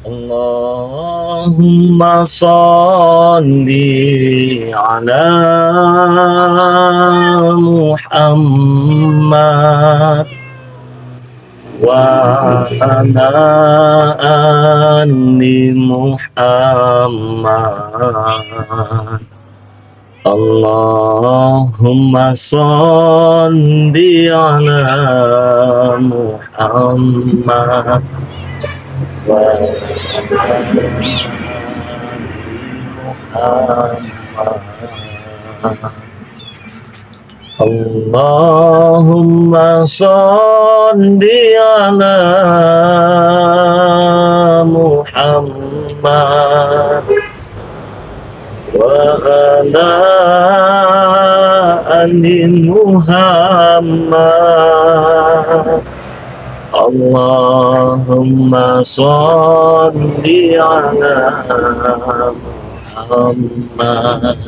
Allahumma salli ala Muhammad wa ala ali Muhammad. Allahumma salli ala Muhammad wa ala Muhammad. Allahumma salli ala Muhammad wa ala ali Muhammad. Allahumma salli ala Muhammad wa ala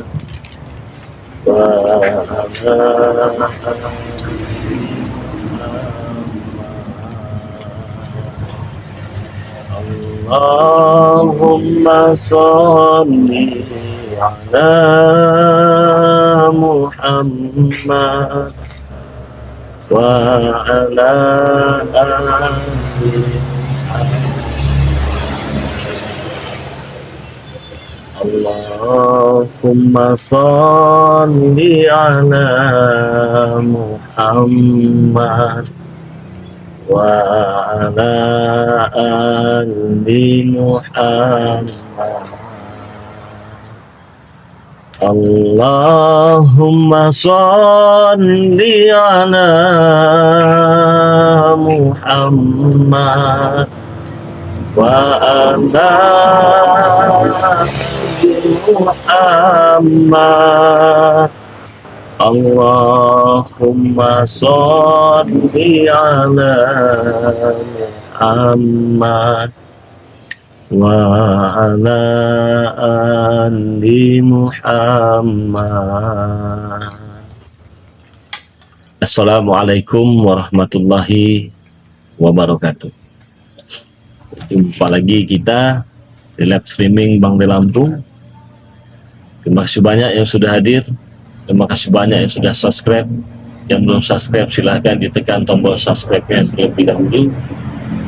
Allahumma salli ala Muhammad wa ala ali Allahumma salli ala Muhammad wa ala ali Muhammad. Allahumma salli ala Muhammad wa ala ali Muhammad. Allahumma salli ala Muhammad wa ala ali Muhammad. Assalamualaikum warahmatullahi wabarakatuh. Jumpa lagi kita di live streaming Bang De Lampung. Terima kasih banyak yang sudah hadir. Terima kasih banyak yang sudah subscribe. Yang belum subscribe silahkan ditekan tombol subscribe-nya terlebih dahulu.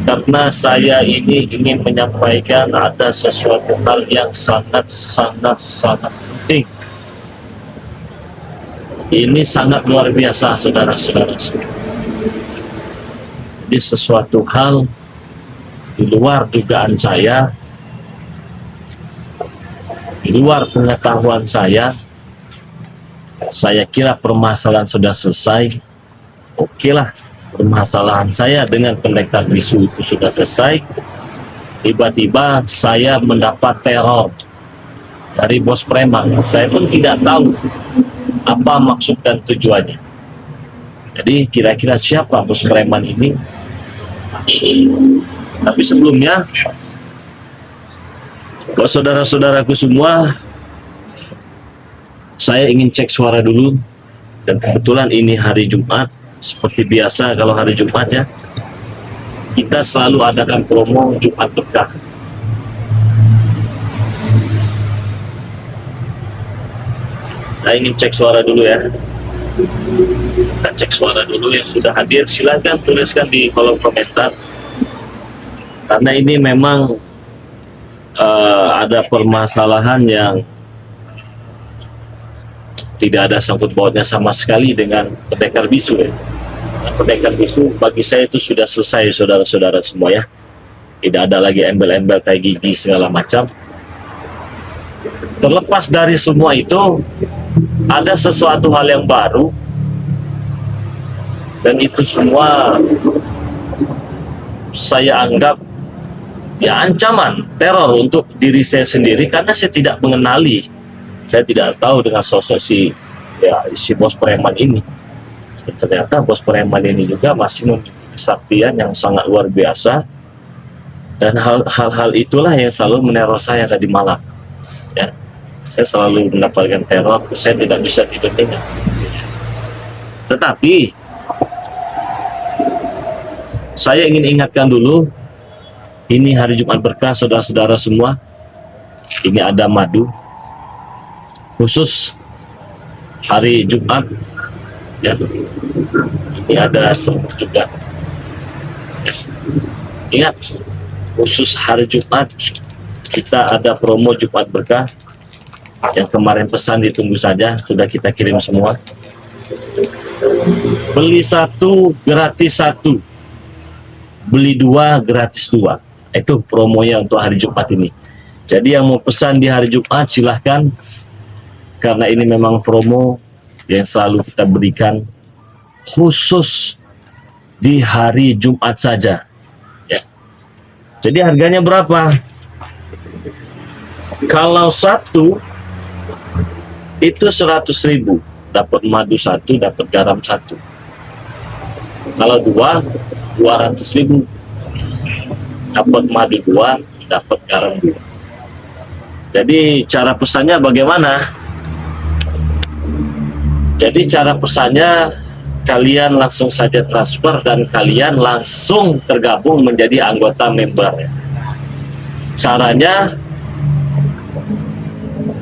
Karena saya ini ingin menyampaikan ada sesuatu hal yang sangat penting. Ini sangat luar biasa, saudara-saudara. Jadi sesuatu hal di luar dugaan saya, di luar pengetahuan saya kira permasalahan sudah selesai. Oke lah, permasalahan saya dengan pendekar bisu itu sudah selesai. Tiba-tiba saya mendapat teror dari bos preman. Saya pun tidak tahu apa maksud dan tujuannya. Jadi kira-kira siapa bos preman ini? Tapi sebelumnya, buat saudara-saudaraku semua, saya ingin cek suara dulu. Dan kebetulan ini hari Jumat. Seperti biasa kalau hari Jumat ya, kita selalu adakan promo Jumat Berkah. Saya ingin cek suara dulu ya. Kita cek suara dulu yang sudah hadir. Silahkan tuliskan di kolom komentar. Karena ini memang ada permasalahan yang tidak ada sangkut pautnya sama sekali dengan pendekar bisu ya. Pendekar bisu bagi saya itu sudah selesai, saudara-saudara semua ya. Tidak ada lagi embel-embel kayak gigi segala macam. Terlepas dari semua itu, ada sesuatu hal yang baru, dan itu semua saya anggap ya ancaman teror untuk diri saya sendiri, karena saya tidak mengenali, saya tidak tahu dengan sosok si bos preman ini. Dan ternyata bos preman ini juga masih memiliki kesaktian yang sangat luar biasa, dan hal-hal itulah yang selalu meneror saya tadi malam ya. Saya selalu mendapatkan teror, saya tidak bisa tidur nyenyak. Tetapi saya ingin ingatkan dulu, Ini hari Jumat berkah, saudara-saudara semua. Ini ada madu khusus hari Jumat ya. Ini ada serbuk juga ya. Ingat, khusus hari Jumat kita ada promo Jumat berkah. Yang kemarin pesan ditunggu saja, sudah kita kirim semua. Beli satu gratis satu, beli dua gratis dua. Itu promonya untuk hari Jumat ini. Jadi yang mau pesan di hari Jumat silahkan, karena ini memang promo yang selalu kita berikan khusus di hari Jumat saja ya. Jadi harganya berapa? Kalau satu itu 100.000, dapat madu satu, dapat garam satu. Kalau dua, 200.000, dapat madu dua, dapat garam dua. Jadi cara pesannya bagaimana? Jadi cara pesannya, kalian langsung saja transfer dan kalian langsung tergabung menjadi anggota member. Caranya,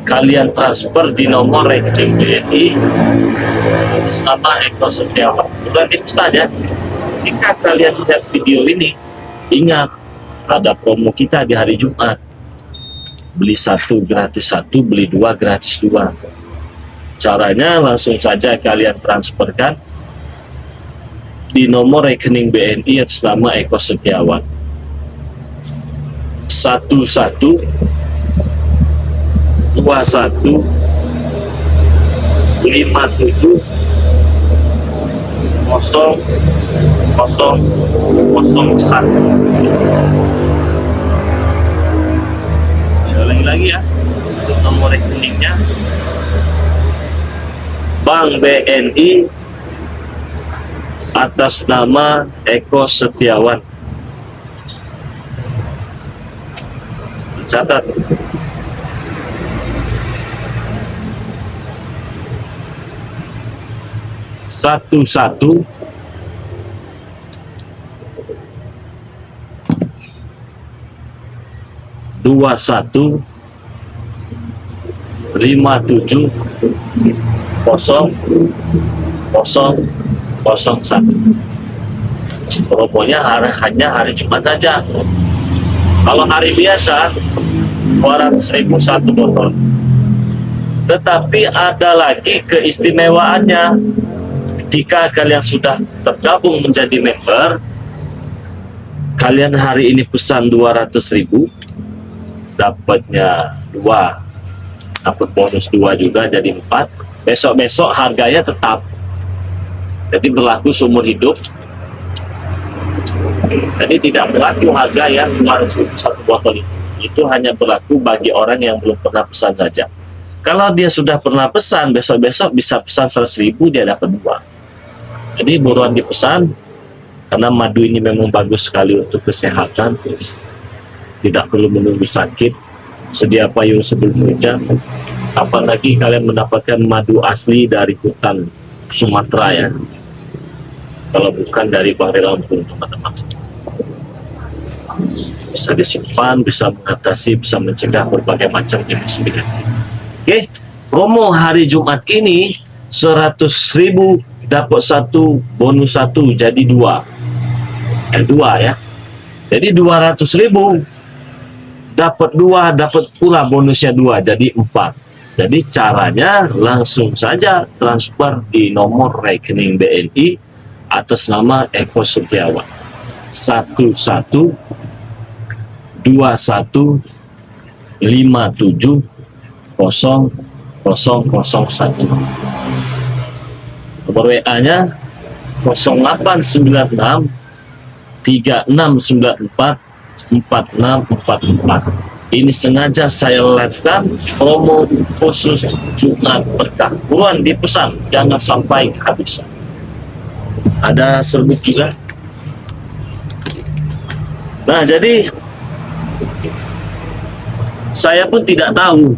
kalian transfer di nomor rekening BNI sama Eko Setiawan. Sudah dipesan ya. Jika kalian lihat video ini, ingat ada promo kita di hari Jumat. Beli satu gratis satu, beli dua gratis dua. Caranya langsung saja kalian transferkan di nomor rekening BNI atas nama Eko Setiawan. 1121570001. Ulangi lagi ya, untuk nomor rekeningnya Bank BNI atas nama Eko Setiawan. Catat. Satu 21570001. Promonya hanya hari Jumat saja. Kalau hari biasa 200.000 satu botol. Tetapi ada lagi keistimewaannya. Ketika kalian sudah tergabung menjadi member, kalian hari ini pesan 200.000, dapatnya 2, dapat bonus 2 juga, jadi 4. Besok-besok harganya tetap, jadi berlaku seumur hidup. Jadi tidak berlaku harga yang 200.000 satu botol itu hanya berlaku bagi orang yang belum pernah pesan saja. Kalau dia sudah pernah pesan, besok-besok bisa pesan 100.000, dia dapat 2. Jadi buruan dipesan, karena madu ini memang bagus sekali untuk kesehatan. Tidak perlu menunggu sakit, sedia payung sebelum hujan. Apalagi kalian mendapatkan madu asli dari hutan Sumatera ya, kalau bukan dari Bangre Lampung, teman-teman. Bisa disimpan, bisa mengatasi, bisa mencegah berbagai macam jenis penyakit. Oke, promo hari Jumat ini 100.000 dapat 1 bonus 1, jadi 2 ya. Jadi 200.000 dapat 2, dapat pula bonusnya 2, jadi 4. Jadi caranya langsung saja transfer di nomor rekening BNI atas nama Eko Setiawan 1121570001. Nomor WA-nya 0896 3694 4644. Ini sengaja saya live-kan promo khusus Jumat berkah. Buruan dipesan, jangan sampai habis. Ada serbuk juga. Nah, jadi saya pun tidak tahu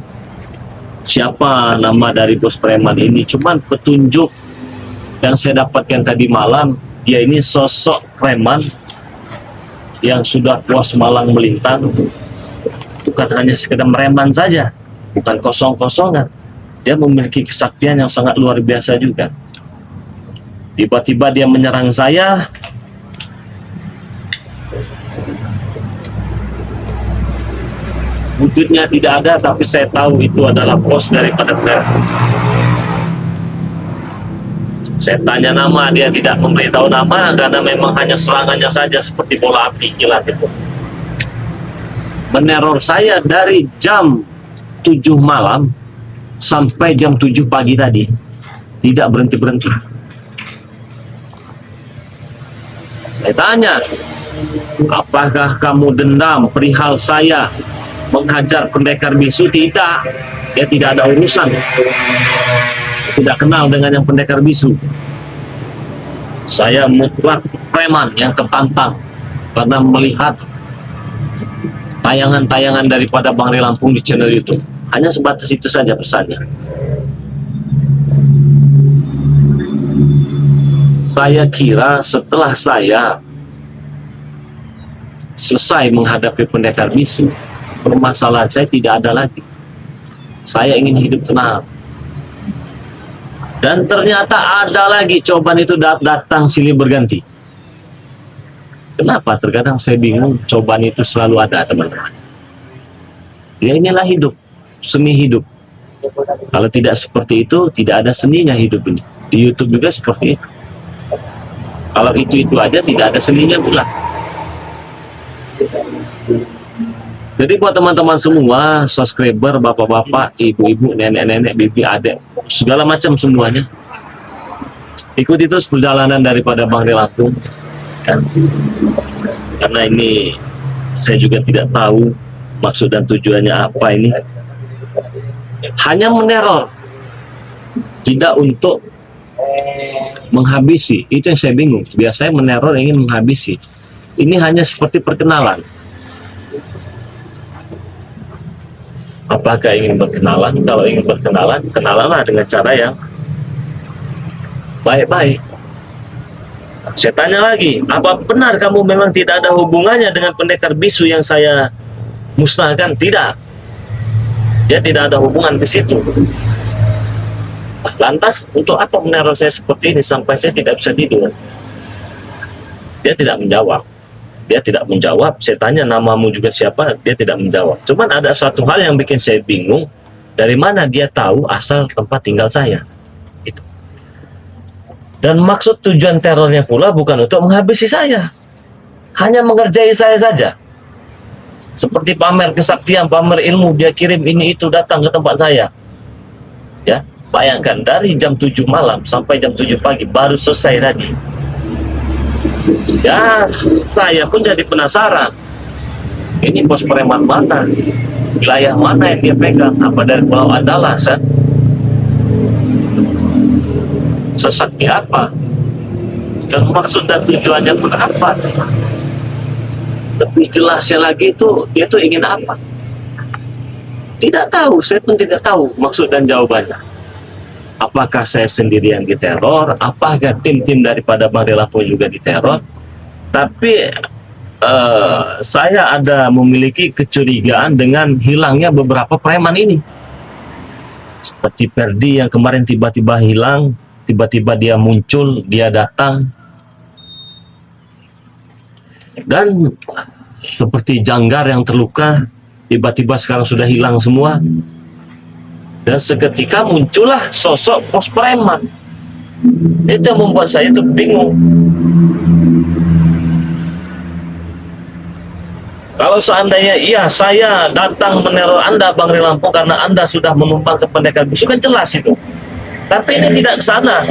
siapa nama dari bos preman ini, cuman petunjuk yang saya dapatkan tadi malam, dia ini sosok preman yang sudah puas malang melintang, bukan hanya sekedar mereman saja, bukan kosong-kosongan. Dia memiliki kesaktian yang sangat luar biasa juga. Tiba-tiba dia menyerang saya. Wujudnya tidak ada, tapi saya tahu itu adalah bos daripada Blair. Saya tanya nama, dia tidak memberitahu nama karena memang hanya serangannya saja seperti bola api kilat itu. Meneror saya dari jam 7 malam sampai jam 7 pagi tadi. Tidak berhenti-berhenti. Saya tanya, apakah kamu dendam perihal saya menghajar pendekar bisu? Tidak, dia tidak ada urusan, tidak kenal dengan yang pendekar bisu. Saya mutlak preman yang tertantang karena melihat tayangan-tayangan daripada Bang Ray Lampung di channel YouTube. Hanya sebatas itu saja pesannya. Saya kira setelah saya selesai menghadapi pendekar bisu, permasalahan saya tidak ada lagi. Saya ingin hidup tenang. Dan ternyata ada lagi cobaan itu datang silih berganti. Kenapa? Terkadang saya bingung, cobaan itu selalu ada, teman-teman. Ya inilah hidup, seni hidup. Kalau tidak seperti itu, tidak ada seninya hidup ini. Di YouTube juga seperti itu. Kalau itu aja tidak ada seninya pula. Jadi buat teman-teman semua, subscriber, bapak-bapak, ibu-ibu, nenek-nenek, bibi, adik, segala macam semuanya, ikuti terus perjalanan daripada Bang Ray Lampung. Kan? Karena ini saya juga tidak tahu maksud dan tujuannya apa ini. Hanya meneror, tidak untuk menghabisi. Itu yang saya bingung. Biasanya meneror ingin menghabisi. Ini hanya seperti perkenalan. Apakah ingin berkenalan? Kalau ingin berkenalan, kenalanlah dengan cara yang baik-baik. Saya tanya lagi, apa benar kamu memang tidak ada hubungannya dengan pendekar bisu yang saya musnahkan? Tidak. Dia tidak ada hubungan ke situ. Lantas, untuk apa meneror saya seperti ini sampai saya tidak bisa tidur? Dia tidak menjawab. Dia tidak menjawab. Saya tanya namamu juga siapa, dia tidak menjawab. Cuman ada satu hal yang bikin saya bingung, dari mana dia tahu asal tempat tinggal saya. Itu. Dan maksud tujuan terornya pula bukan untuk menghabisi saya, hanya mengerjai saya saja. Seperti pamer kesaktian, pamer ilmu, dia kirim ini itu datang ke tempat saya. Ya, bayangkan dari jam 7 malam sampai jam 7 pagi baru selesai tadi. Ya, saya pun jadi penasaran. Ini bos preman mana? Wilayah mana yang dia pegang? Apa dari Pulau Andalas? Sesakti apa? Dan maksud dan tujuannya pun apa? Lebih jelasnya lagi itu, dia tuh ingin apa? Tidak tahu, saya pun tidak tahu maksud dan jawabannya. Apakah saya sendirian diteror? Apakah tim-tim daripada Bang Ray Lampung juga diteror? Tapi saya ada memiliki kecurigaan dengan hilangnya beberapa preman ini. Seperti Perdi yang kemarin tiba-tiba hilang, tiba-tiba dia muncul, dia datang. Dan seperti Janggar yang terluka, tiba-tiba sekarang sudah hilang semua. Dan seketika muncullah sosok pos preman. Itu yang membuat saya itu bingung. Kalau seandainya iya saya datang meneror Anda Bang Ray Lampung karena Anda sudah menumpang ke pendekar bisu, kan jelas itu. Tapi ini tidak ke sana.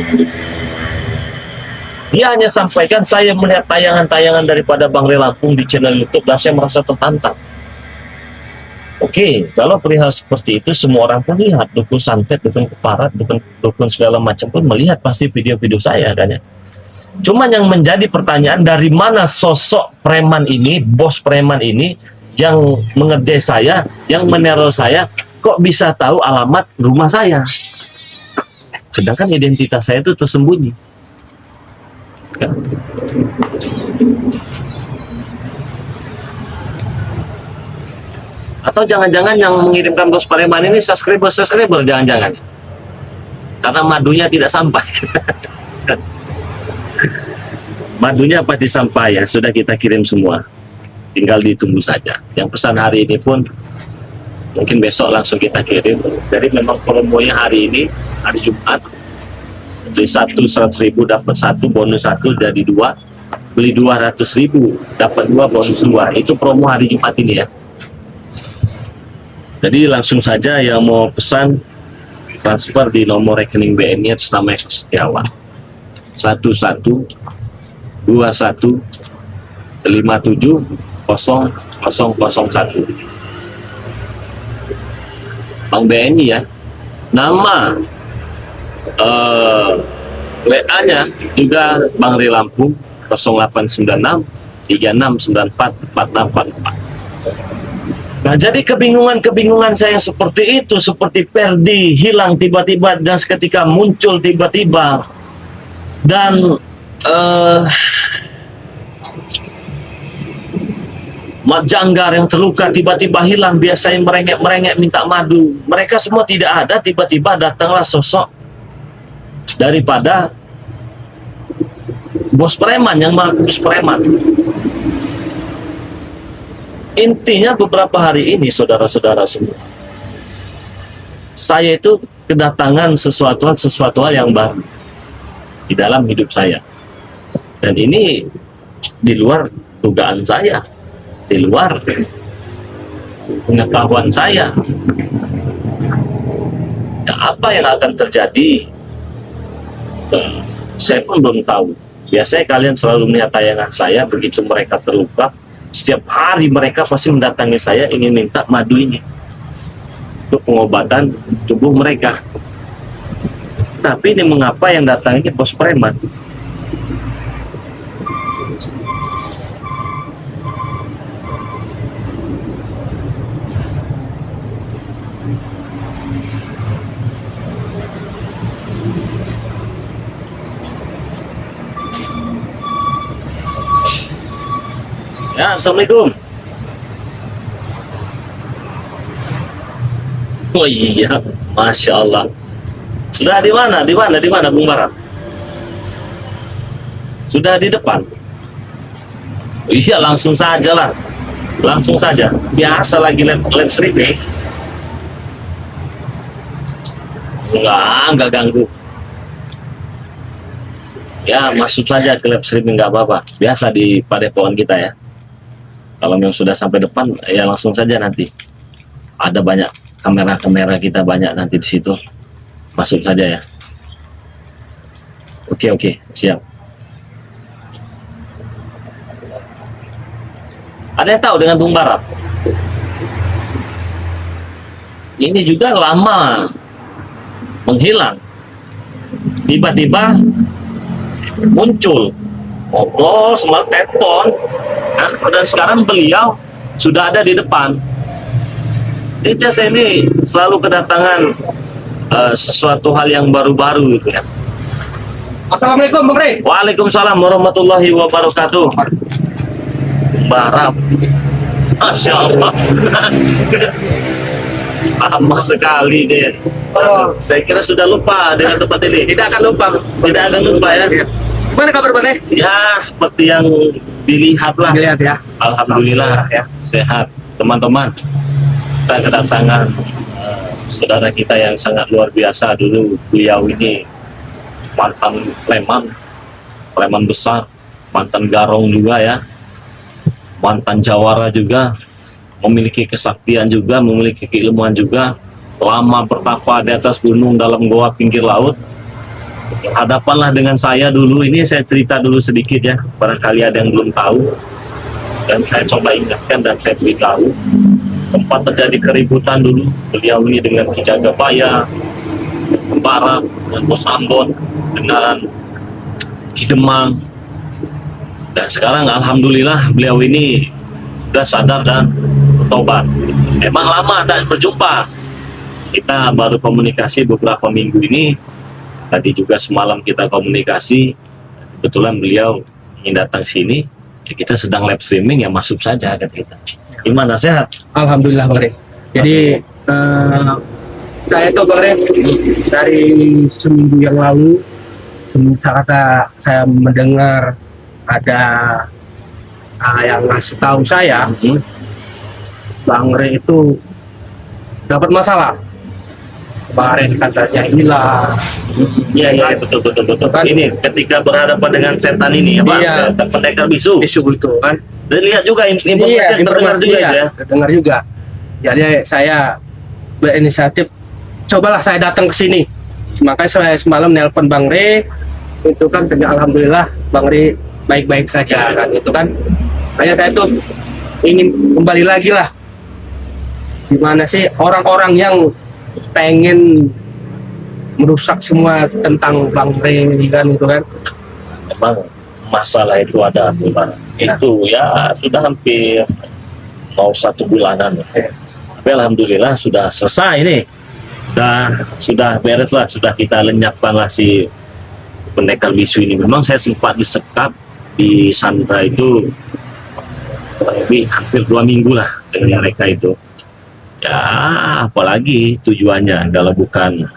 Dia hanya sampaikan saya melihat tayangan-tayangan daripada Bang Ray Lampung di channel YouTube dan saya merasa tertantang. Oke, kalau perihal seperti itu semua orang pun lihat, dukun santet, dukun keparat, dukun segala macam pun melihat pasti video-video saya kan ya. Cuman yang menjadi pertanyaan, dari mana sosok preman ini, bos preman ini yang mengerjai saya, yang meneror saya, kok bisa tahu alamat rumah saya? Sedangkan identitas saya itu tersembunyi. Ya. Atau jangan-jangan yang mengirimkan Bos Pareman ini subscriber jangan-jangan, karena madunya tidak sampai. Madunya pasti sampai ya, sudah kita kirim semua, tinggal ditunggu saja. Yang pesan hari ini pun mungkin besok langsung kita kirim. Jadi memang promonya hari ini, hari Jumat, beli 100.000 dapat 1, bonus 1 jadi 2, beli 200.000 dapat 2, bonus 2. Itu promo hari Jumat ini ya. Jadi langsung saja yang mau pesan transfer di nomor rekening BNI atas nama Eko Setiawan 1121570001 Bank BNI ya. Nama WA-nya juga Bang Ri Lampung 0896 3694 4644. Nah, jadi kebingungan saya yang seperti itu, seperti Perdi hilang tiba-tiba dan seketika muncul tiba-tiba, dan Mat Janggar yang terluka tiba-tiba hilang, biasanya merengek-merengek minta madu. Mereka semua tidak ada, tiba-tiba datanglah sosok daripada Bos Preman yang mengaku Bos Preman. Intinya beberapa hari ini saudara-saudara semua, saya itu kedatangan sesuatu hal yang baru di dalam hidup saya, dan ini di luar dugaan saya, di luar pengetahuan saya. Ya, apa yang akan terjadi saya pun belum tahu. Biasanya kalian selalu melihat tayangan saya, begitu mereka terluka, setiap hari mereka pasti mendatangi saya ingin minta madu ini untuk pengobatan tubuh mereka. Tapi ini mengapa yang datang ini Bos Preman? Ya, Assalamualaikum. Oh iya, Masya Allah. Sudah di mana? Di mana? Di mana, Bung Barat? Sudah di depan. Oh, iya, langsung saja lah. Langsung saja. Biasa lagi live streaming. Enggak ganggu. Ya, masuk saja ke live streaming, nggak apa-apa. Biasa di padepokan kita ya. Kalau yang sudah sampai depan, ya langsung saja nanti. Ada banyak kamera kita banyak nanti di situ. Masuk saja ya. Oke, siap. Ada yang tahu dengan Bung Barat? Ini juga lama menghilang. Tiba-tiba muncul. Smart telepon. Nah, dan sekarang beliau sudah ada di depan. Jadi saya ini selalu kedatangan sesuatu hal yang baru-baru gitu ya. Assalamualaikum Bang Rey. Waalaikumsalam warahmatullahi wabarakatuh. Barat, Masya Allah. Lama sekali deh. Saya kira sudah lupa dengan tempat ini. Tidak akan lupa. Tidak akan lupa ya. Gimana kabar Bang Rey? Ya, seperti yang dilihat lah. Dilihat ya. Alhamdulillah ya, sehat. Teman-teman, kita kedatangan saudara kita yang sangat luar biasa. Dulu beliau ini mantan preman besar, mantan garong juga ya, mantan jawara juga, memiliki kesaktian juga, memiliki keilmuan juga, lama bertapa di atas gunung dalam goa pinggir laut. Hadapanlah dengan saya dulu. Ini saya cerita dulu sedikit ya, barangkali ada yang belum tahu, dan saya coba ingatkan dan saya beritahu. Sempat terjadi keributan dulu beliau ini dengan Ki Jagabaya, Barat, dan Bos Ambon, dengan Ki Demang. Dan sekarang alhamdulillah beliau ini sudah sadar dan bertobat. Memang lama tak berjumpa. Kita baru komunikasi beberapa minggu ini. Tadi juga semalam kita komunikasi. Kebetulan beliau ingin datang sini, Ya, kita sedang live streaming ya masuk saja kata kita. Gimana, sehat? Alhamdulillah Bang Rey. Jadi saya tuh Bang Rey dari seminggu yang lalu kata saya mendengar ada yang ngasih tahu saya Bang Rey itu dapat masalah. Kemarin katanya hilang. Iya betul. Kan? Ini ketika berhadapan dengan setan ini ya Pak, Iya. setan pendekar bisu. Isu itu kan. Dan lihat juga informasi yang terdengar juga iya, itu ya. terdengar juga. Jadi saya berinisiatif, cobalah saya datang ke sini. Makanya saya semalam nelpon Bang Rey, itu kan alhamdulillah Bang Rey baik-baik saja kan itu kan. Makanya saya tuh ingin kembali lagi lah. Gimana sih orang-orang yang pengen merusak semua tentang Bang Rey kan itu kan. Memang masalah itu ada Pak. Itu ya sudah hampir mau 1 bulanan. Tapi alhamdulillah sudah selesai ini. Sudah beres lah, sudah kita lenyapkan lah si pendekar bisu ini. Memang saya sempat disekap di Sandra itu kurang lebih hampir 2 minggu lah dengan mereka itu. Ya apalagi tujuannya kalau bukan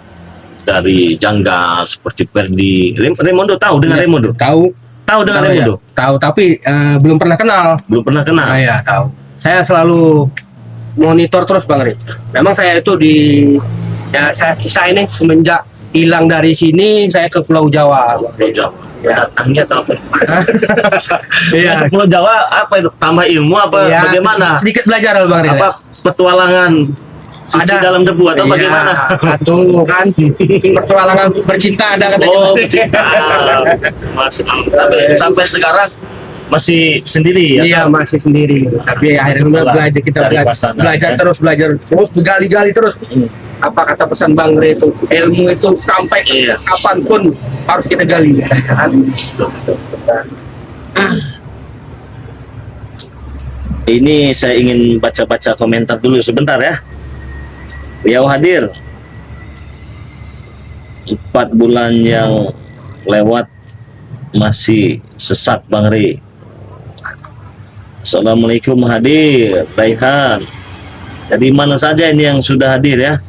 dari janggal seperti Perdi. Raimundo tahu dengan Iya, Raimundo? Tahu dengan Raimundo? Tahu tapi belum pernah kenal. Belum pernah kenal. Iya tahu. Saya selalu monitor terus Bang Rey. Memang saya itu saya kisah ini semenjak hilang dari sini saya ke Pulau Jawa. Pulau Jawa. Ya. Datangnya tahu apa? Iya. Pulau Jawa apa itu? Tambah ilmu apa Iya, bagaimana? Sedikit belajar Bang Rey. Apa petualangan suci dalam debu atau Iya, bagaimana? Satu kan petualangan bercinta ada katanya. Oh, bercinta. Mas, sampai sekarang masih sendiri ya? Iya masih sendiri. Tapi akhirnya kita belajar terus bergali-gali terus. Apa kata pesan Bang Rey itu, ilmu itu sampai kapanpun harus kita gali. Ini saya ingin baca-baca komentar dulu sebentar ya. Riau hadir 4 bulan yang lewat masih sesat Bang Rey. Assalamualaikum hadir Raihan. Jadi mana saja ini yang sudah hadir ya.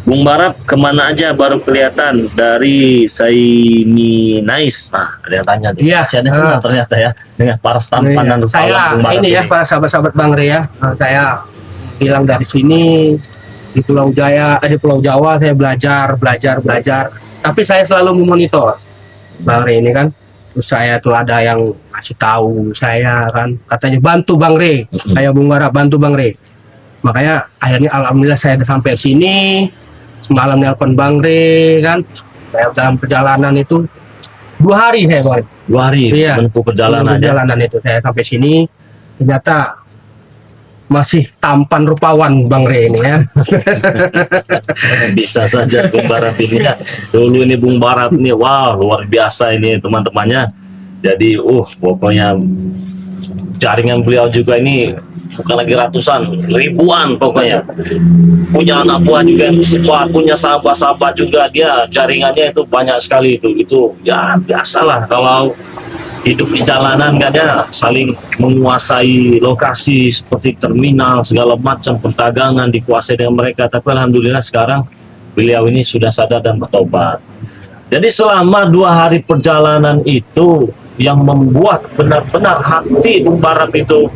Bung Barap kemana aja baru kelihatan dari Saimi Nice. Nah, ada yang tanya tuh. Iya. Masih ada yang kenal ternyata ya dengan paras tampanan Saya Bung Barap ini ya para sahabat-sahabat Bang Rey ya. Saya hilang dari sini di Pulau Jawa saya belajar. Tapi saya selalu memonitor Bang Rey ini kan. Terus saya tuh ada yang kasih tahu saya kan katanya bantu Bang Rey. Kayak Bung Barap bantu Bang Rey. Makanya akhirnya alhamdulillah saya sampai sini. Semalam nelpon Bang Rey kan. Saya dalam perjalanan itu 2 hari saya Bang. 2 hari Iya. menempuh perjalanan ya. Perjalanan itu saya sampai sini ternyata masih tampan rupawan Bang Rey ini ya. Bisa saja Bung Barap ini ya. Dulu ini Bung Barap ini wow luar biasa ini teman-temannya. Jadi pokoknya jaringan beliau juga ini bukan lagi ratusan, ribuan pokoknya. Punya anak buah juga semua, punya sahabat-sahabat juga dia jaringannya itu banyak sekali itu ya biasalah kalau hidup di jalanan kan ya saling menguasai lokasi seperti terminal segala macam perdagangan dikuasai dengan mereka. Tapi alhamdulillah sekarang beliau ini sudah sadar dan bertobat. Jadi selama 2 hari perjalanan itu yang membuat benar-benar hati Bung Barap itu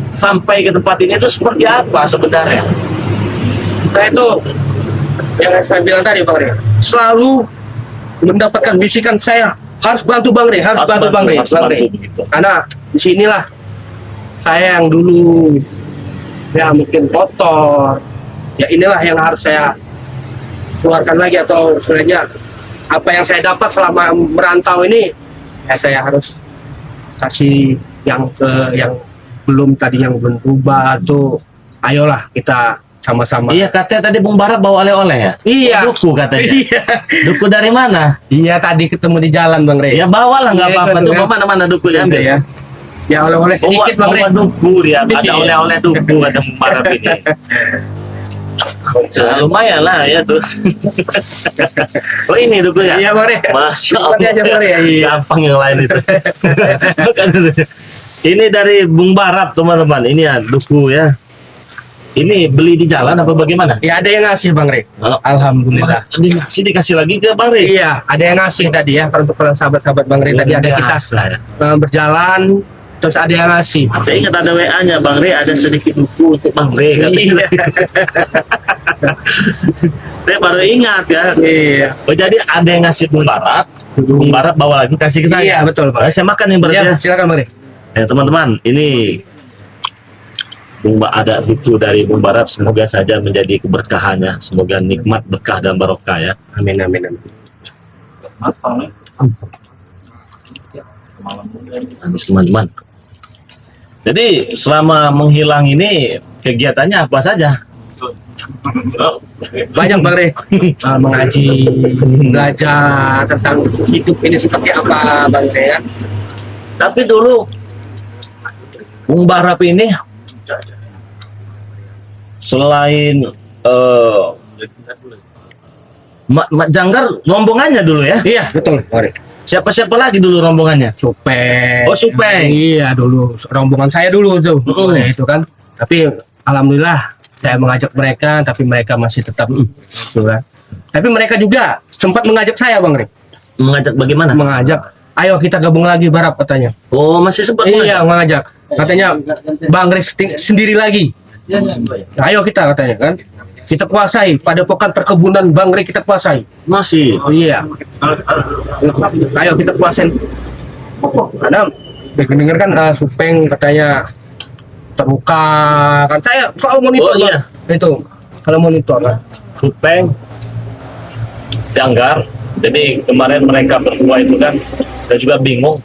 sampai ke tempat ini itu seperti apa sebenarnya? Saya itu yang saya bilang tadi Bang Rey selalu mendapatkan bisikan saya harus bantu Bang Rey, harus bantu Bang Rey. Karena disinilah saya yang dulu ya mungkin kotor, ya inilah yang harus saya keluarkan lagi atau sebenarnya apa yang saya dapat selama merantau ini ya saya harus kasih yang belum berubah tuh ayolah kita sama-sama. Iya katanya tadi Bung Barap bawa oleh-oleh ya? Iya. Duku katanya. Iya. Duku dari mana? Iya tadi ketemu di jalan Bang Rey. Ya bawalah nggak Iya, apa-apa. betul, Coba ya. mana duku diambil ya. Ya oleh-oleh sedikit Bang Rey. Bawa duku dia. Ada Iya. oleh-oleh duku ada Bung Barap ini. Ya, lumayan lah ya tuh. Oh ini dukungnya? Iya Bang Rey. Masya Nikmati aja, Bang Rey. Allah. Iya. Gampang yang lain itu. Bukan itu. Ini dari Bung Barap teman-teman. Ini ya duku ya. Ini beli di jalan apa bagaimana? Ya ada yang ngasih Bang Rey. Oh, Alhamdulillah. dikasih lagi ke Bang Rey. Iya, ada yang ngasih tadi ya. Kalau untuk sahabat-sahabat Bang Rey tadi ada kita berjalan, terus ada yang ngasih. Saya ingat ada WA-nya Bang Rey, ada sedikit buku untuk Bang Rey. Iya. Saya baru ingat ya. Iya. Oh, jadi ada yang ngasih Bung Barap bawa lagi kasih ke saya. Iya, betul Bang. Saya makan yang berarti Iya, ya. silakan Bang Rey. Ya teman-teman, ini ada buku dari Bung Barap, semoga saja menjadi keberkahannya, semoga nikmat, berkah dan barokah ya. Amin amin amin. Habis teman-teman. Jadi selama menghilang ini kegiatannya apa saja? Banyak Bang Rey. Mengaji, belajar tentang hidup ini seperti apa Bang Rey ya. Tapi dulu Bung Barap ini selain Mak Janggar rombongannya dulu ya. Iya, betul Bang Rey. Siapa-siapa lagi dulu rombongannya? Supeng. Oh, Supeng. Iya, dulu rombongan saya dulu tuh. Nah, itu kan. Tapi alhamdulillah saya mengajak mereka, tapi mereka masih tetap gitu kan. Tapi mereka juga sempat mengajak saya Bang Rey. Mengajak bagaimana? Mengajak, ayo kita gabung lagi Barap katanya. Oh, masih sempat Iya, mengajak. Katanya Bang Rey sendiri lagi. Ayo kita katanya kan. Kita kuasai, pada pokan perkebunan Bang Rey kita kuasai. masih. Iya. Ayo kita kuasain. Karena dengar kan Supeng katanya terluka kan, saya selalu monitor. Oh, iya. Bang. Itu kalau monitor kan. Supeng, Janggar. Jadi kemarin mereka berdua itu kan, saya juga bingung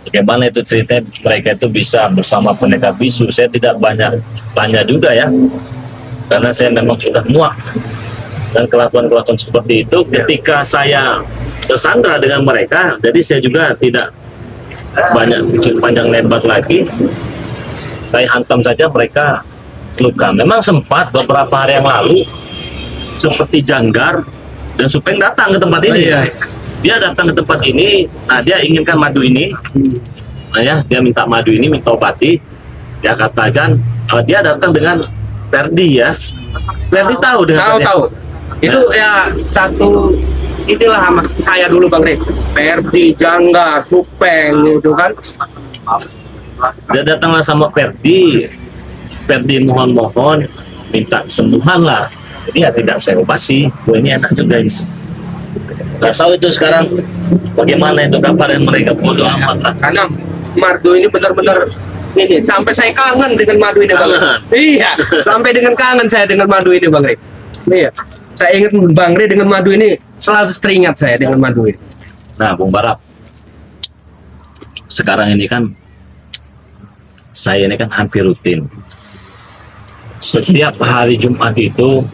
bagaimana itu ceritanya mereka itu bisa bersama pendekar bisu. Saya tidak banyak tanya juga ya, karena saya memang sudah muak dan kelakuan-kelakuan seperti itu. Ketika saya tersandra dengan mereka, jadi saya juga tidak banyak bikin panjang lebar lagi. Saya hantam saja mereka luka. Memang sempat beberapa hari yang lalu seperti Janggar dan Supeng datang ke tempat ini. Iya. Dia datang ke tempat ini, nah dia inginkan madu ini. Nah ya, dia minta madu ini, minta obati. Dia katakan dia datang dengan Perdi ya. Perdi tahu dengan Tahu. Itu ya satu inilah sama saya dulu Bang Rey. Perdi, Janggar, Supeng itu kan. Dia datanglah sama Perdi. Perdi mohon-mohon minta kesembuhan lah. Jadi ya tidak saya obati. Ini enak juga ini. Nggak tahu itu sekarang bagaimana itu kabar mereka, bodoh amat lah. Karena madu ini benar-benar ini sampai saya kangen dengan madu ini Bang Rey. Kangen? Iya, sampai dengan kangen saya dengan madu ini Bang Rey. Iya. Saya ingat Bang Rey dengan madu ini, selalu teringat saya dengan madu ini. Nah, Bung Barap, sekarang ini kan saya ini kan hampir rutin. Setiap hari Jumat itu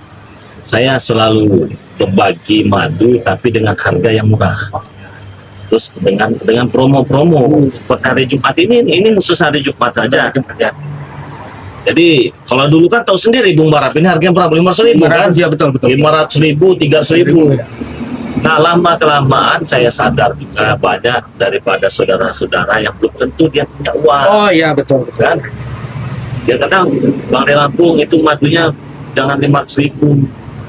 saya selalu berbagi madu, tapi dengan harga yang murah. Terus dengan promo-promo seperti hari Jumat ini khusus hari Jumat saja. Jadi kalau dulu kan tahu sendiri Bung Barap ini harganya berapa? 500.000 kan? Iya betul. 500.000, 300.000. Nah, lama kelamaan saya sadar juga banyak daripada saudara-saudara yang belum tentu dia punya uang. Oh iya betul. Kan? Dia kata Bang Rey Lampung itu madunya jangan 500.000,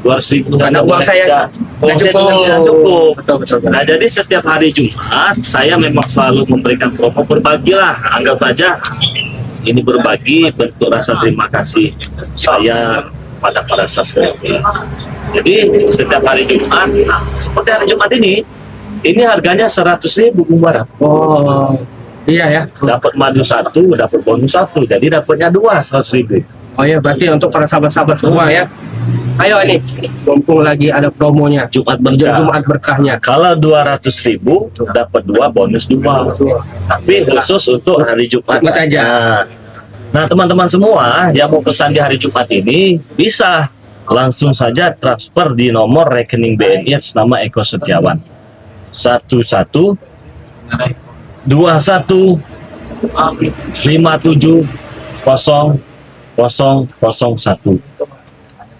200.000. Karena uang saya uang saya tidak cukup. Betul. Nah, jadi setiap hari Jumat saya memang selalu memberikan promo, berbagilah, anggap saja ini berbagi bentuk rasa terima kasih saya pada para subscriber. Jadi setiap hari Jumat, seperti hari Jumat ini harganya 100.000 Bung Barap. Oh iya ya. Dapat madu 1, dapat bonus 1, jadi dapatnya 2, 100.000. Oh iya, berarti untuk para sahabat-sahabat semua ya. Ayo ini, mumpung lagi ada promonya. Jumat berkah. Jumat berkahnya. Kalau 200.000 dapat 2, bonus 2. Tapi khusus untuk hari Jumat Jumat aja. Nah, teman-teman semua yang mau pesan di hari Jumat ini bisa langsung saja transfer di nomor rekening BNI atas nama Eko Setiawan 11 21 57 0001.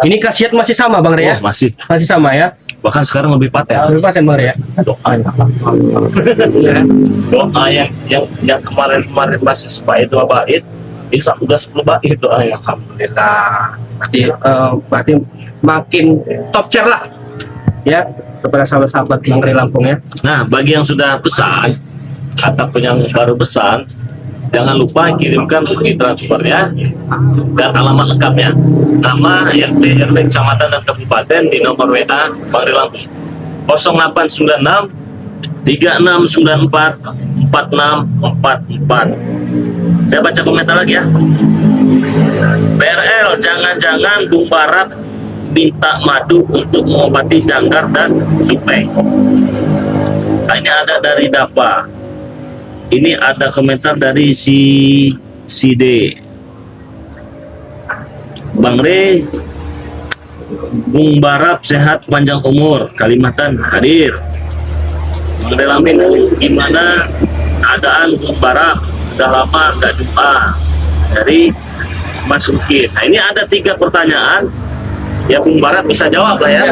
Ini khasiat masih sama Bang Rey ya? Oh, masih. Masih sama ya? Bahkan sekarang lebih paten. Lebih pasen Bang Rey ya? Doanya. Iya. Doa yang kemarin masih supaya 2 bait, bisa udah 10 bait doanya. Alhamdulillah. Berarti makin top chair lah ya kepada sahabat-sahabat Bang Rey Lampung ya. Nah, bagi yang sudah pesan ataupun yang baru pesan, jangan lupa kirimkan bukti transfernya dan alamat lengkapnya, nama, RT, RW, kecamatan dan kabupaten di nomor WA Bang Rey Lampung 0896 3694 4644. Saya baca komentar lagi ya. BRL, jangan-jangan Bung Barat minta madu untuk mengobati janggar dan supeng. Ini ada dari Dapa. Ini ada komentar dari si D. Bang Rey, Bung Barap sehat panjang umur, Kalimantan hadir. Bang Rey Lampung, gimana keadaan Bung Barap? Udah lama nggak jumpa. Dari Mas Ukin. Nah, ini ada 3 pertanyaan. Ya Bung Barap bisa jawab lah ya.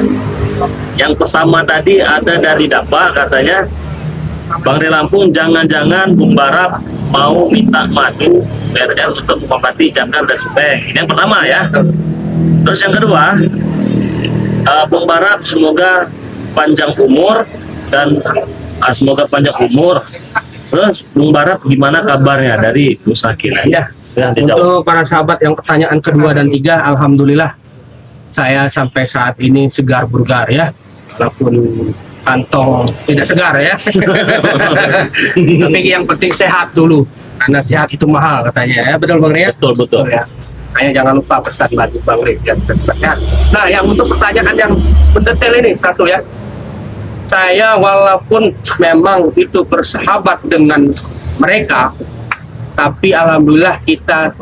Yang pertama tadi ada dari Dapa, katanya Bang Rey Lampung, jangan-jangan Bung Barap mau minta madu BRL untuk mengobati jangkar dan supeng. Ini yang pertama ya. Terus yang kedua, Bung Barap semoga panjang umur dan semoga panjang umur. Terus Bung Barap gimana kabarnya dari Musakin? Ya, untuk para sahabat yang pertanyaan kedua dan 3, alhamdulillah saya sampai saat ini segar bugar ya, walaupun kantong tidak segar ya. Tapi yang penting sehat dulu, karena sehat itu mahal katanya ya. Betul Bang Rey? Betul ya. Hanya jangan lupa pesan lagi Bang Rey dan tetap sehat. Nah, yang untuk pertanyaan yang mendetail ini satu ya. Saya walaupun memang itu bersahabat dengan mereka, tapi alhamdulillah kita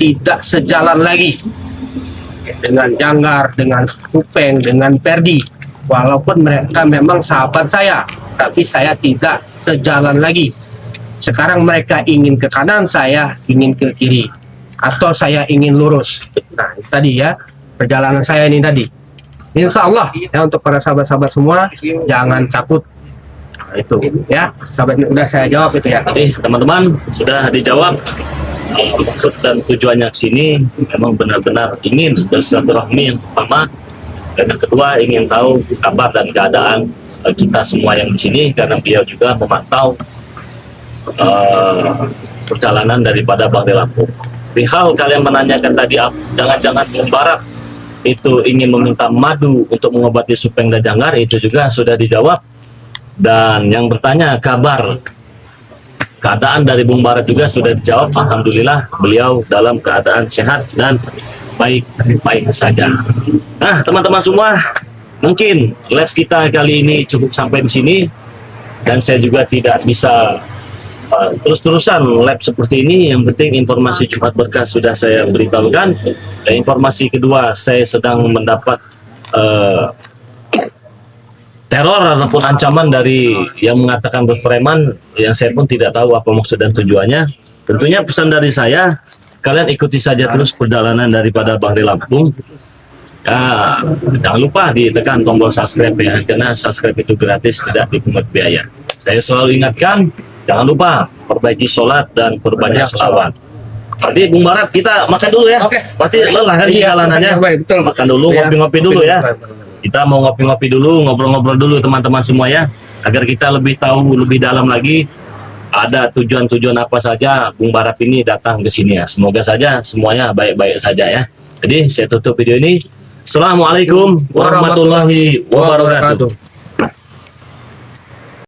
tidak sejalan lagi dengan Janggar, dengan Supeng, dengan Perdi. Walaupun mereka memang sahabat saya, tapi saya tidak sejalan lagi. Sekarang mereka ingin ke kanan, saya ingin ke kiri, atau saya ingin lurus. Nah, itu tadi ya perjalanan saya ini tadi. Insya Allah ya, untuk para sahabat-sahabat semua jangan takut. Nah, itu ya, sahabat ini udah saya jawab itu ya. Jadi teman-teman sudah dijawab. Maksud dan tujuannya ke sini memang benar-benar ingin bersilaturahmi yang pertama, dan yang kedua ingin tahu kabar dan keadaan kita semua yang di sini, karena beliau juga memantau perjalanan daripada Bang Rey Lampung. Perihal kalian menanyakan tadi, jangan-jangan Bung Barat itu ingin meminta madu untuk mengobati supeng dan janggar, itu juga sudah dijawab. Dan yang bertanya kabar keadaan dari Bung Barat juga sudah dijawab. Alhamdulillah beliau dalam keadaan sehat dan baik-baik saja. Nah teman-teman semua, mungkin live kita kali ini cukup sampai di sini, dan saya juga tidak bisa terus-terusan live seperti ini. Yang penting informasi Jumat Berkah sudah saya beritahukan. Dan informasi kedua, saya sedang mendapat teror ataupun ancaman dari yang mengatakan berpreman, yang saya pun tidak tahu apa maksud dan tujuannya. Tentunya pesan dari saya, kalian ikuti saja terus perjalanan daripada Bang Rey Lampung. Jangan lupa ditekan tombol subscribe ya, karena subscribe itu gratis, tidak dipungut biaya. Saya selalu ingatkan, jangan lupa perbaiki sholat dan perbanyak sholawat. Tadi Bung Barat, kita makan dulu ya. Oke. Pasti lelah kan perjalanannya. Betul. Makan dulu, ngopi-ngopi dulu ya. Kita mau ngopi-ngopi dulu, ngobrol-ngobrol dulu teman-teman semua ya, agar kita lebih tahu lebih dalam lagi ada tujuan-tujuan apa saja Bung Barat ini datang ke sini ya. Semoga saja semuanya baik-baik saja ya. Jadi saya tutup video ini. Assalamualaikum warahmatullahi wabarakatuh.